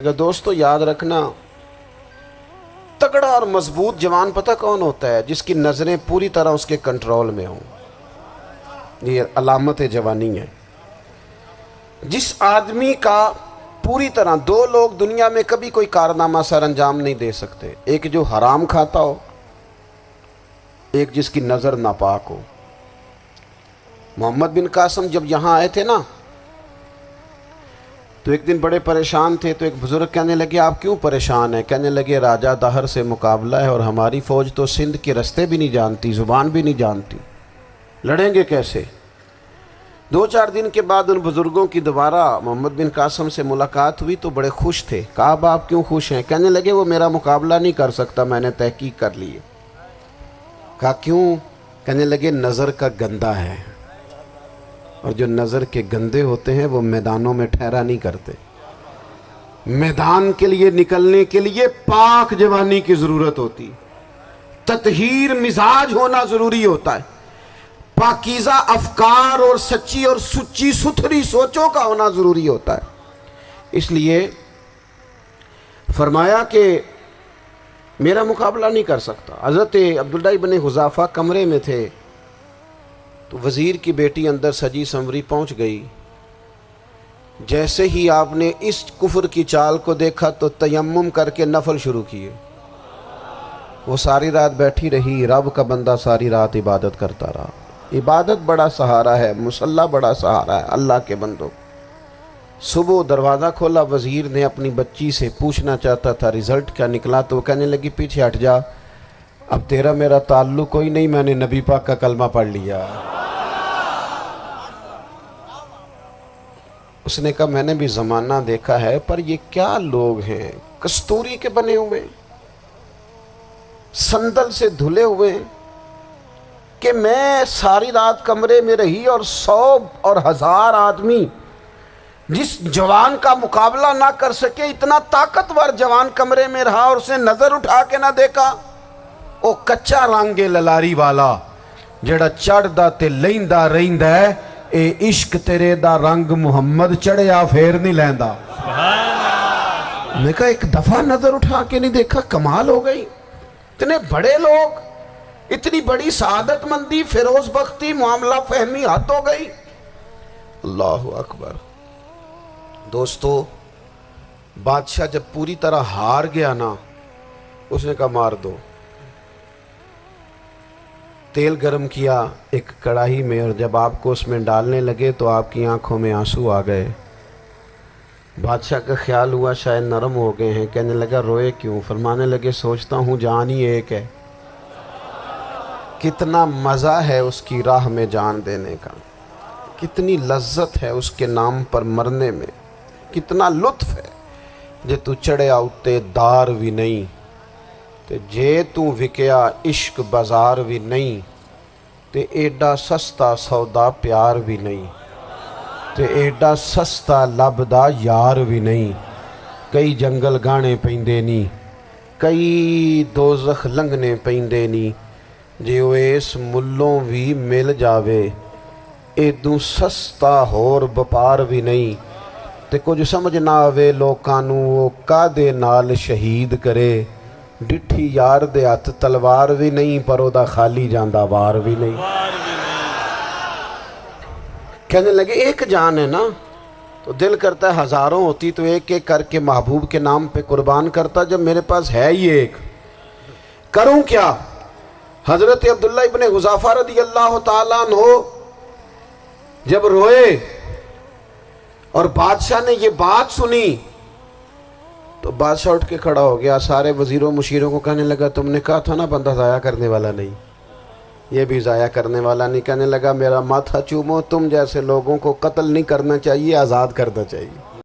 دوستو یاد رکھنا، تگڑا اور مضبوط جوان پتہ کون ہوتا ہے؟ جس کی نظریں پوری طرح اس کے کنٹرول میں ہوں۔ یہ علامت جوانی ہے۔ جس آدمی کا پوری طرح، دو لوگ دنیا میں کبھی کوئی کارنامہ سر انجام نہیں دے سکتے، ایک جو حرام کھاتا ہو، ایک جس کی نظر ناپاک ہو۔ محمد بن قاسم جب یہاں آئے تھے نا، تو ایک دن بڑے پریشان تھے، تو ایک بزرگ کہنے لگے آپ کیوں پریشان ہیں؟ کہنے لگے راجہ دہر سے مقابلہ ہے اور ہماری فوج تو سندھ کے رستے بھی نہیں جانتی، زبان بھی نہیں جانتی، لڑیں گے کیسے؟ 2-4 دن کے بعد ان بزرگوں کی دوبارہ محمد بن قاسم سے ملاقات ہوئی تو بڑے خوش تھے۔ کہا اب آپ کیوں خوش ہیں؟ کہنے لگے وہ میرا مقابلہ نہیں کر سکتا، میں نے تحقیق کر لی ہے۔ کہا کیوں؟ کہنے لگے نظر کا گندہ ہے، اور جو نظر کے گندے ہوتے ہیں وہ میدانوں میں ٹھہرا نہیں کرتے۔ میدان کے لیے نکلنے کے لیے پاک جوانی کی ضرورت ہوتی، تطہیر مزاج ہونا ضروری ہوتا ہے، پاکیزہ افکار اور سچی اور سچی ستھری سوچوں کا ہونا ضروری ہوتا ہے۔ اس لیے فرمایا کہ میرا مقابلہ نہیں کر سکتا۔ حضرت عبداللہ ابن حذافہ کمرے میں تھے، تو وزیر کی بیٹی اندر سجی سنوری پہنچ گئی۔ جیسے ہی آپ نے اس کفر کی چال کو دیکھا تو تیمم کر کے نفل شروع کیے۔ وہ ساری رات بیٹھی رہی، رب کا بندہ ساری رات عبادت کرتا رہا۔ عبادت بڑا سہارا ہے، مصلی بڑا سہارا ہے اللہ کے بندوں۔ صبح دروازہ کھولا، وزیر نے اپنی بچی سے پوچھنا چاہتا تھا رزلٹ کیا نکلا، تو وہ کہنے لگی پیچھے ہٹ جا، اب تیرا میرا تعلق کوئی نہیں، میں نے نبی پاک کا کلمہ پڑھ لیا۔ اس نے کہا میں نے بھی زمانہ دیکھا ہے، پر یہ کیا لوگ ہیں، کستوری کے بنے ہوئے، سندل سے دھلے ہوئے، کہ میں ساری رات کمرے میں رہی اور 100 اور 1000 آدمی جس جوان کا مقابلہ نہ کر سکے، اتنا طاقتور جوان کمرے میں رہا اور اسے نظر اٹھا کے نہ دیکھا۔ او کچا رنگ للاری والا جڑا چڑھدا تے لیندا رہندا ہے، اے عشق تیرے دا رنگ محمد چڑھیا پھر نہیں لیندا۔ میں کہا ایک دفعہ نظر اٹھا کے نہیں دیکھا، کمال ہو گئی۔ اتنے بڑے لوگ، اتنی بڑی سعادت مندی، فیروز بختی، معاملہ فہمی حد ہو گئی۔ اللہ اکبر۔ دوستو بادشاہ جب پوری طرح ہار گیا نا، اس نے کہا مار دو۔ تیل گرم کیا ایک کڑاہی میں، اور جب آپ کو اس میں ڈالنے لگے تو آپ کی آنکھوں میں آنسو آ گئے۔ بادشاہ کا خیال ہوا شاید نرم ہو گئے ہیں، کہنے لگا روئے کیوں؟ فرمانے لگے سوچتا ہوں جان ہی ایک ہے، کتنا مزہ ہے اس کی راہ میں جان دینے کا، کتنی لذت ہے اس کے نام پر مرنے میں، کتنا لطف ہے۔ جے تو چڑھیا اتے دار بھی نہیں، تے جے تو وکیا عشق بازار بھی نہیں، تے ایڈا سستا سودا پیار بھی نہیں، تے ایڈا سستا لبدا یار بھی نہیں۔ کئی جنگل گانے پیندے نہیں، کئی دوزخ لنگنے پیندے نہیں، جے وہ اس ملوں بھی مل جاوے، ایدوں سستا ہور بپار بھی نہیں۔ تے کچھ سمجھ نہ آوے لوکاں نوں وہ کادے نال شہید کرے، ڈٹھی یار دے ہاتھ تلوار بھی نہیں، پر او دا خالی جاندہ وار بھی نہیں۔ کہنے لگے ایک جان ہے نا، تو دل کرتا ہے ہزاروں ہوتی تو ایک ایک کر کے محبوب کے نام پہ قربان کرتا، جب میرے پاس ہے ہی ایک، کروں کیا؟ حضرت عبداللہ ابن حذافہ رضی اللہ تعالیٰ عنہ جب روئے اور بادشاہ نے یہ بات سنی، تو بادشاہ اٹھ کے کھڑا ہو گیا، سارے وزیروں مشیروں کو کہنے لگا تم نے کہا تھا نا بندہ ضائع کرنے والا نہیں، یہ بھی ضائع کرنے والا نہیں۔ کہنے لگا میرا ماتھا چومو، تم جیسے لوگوں کو قتل نہیں کرنا چاہیے، آزاد کرنا چاہیے۔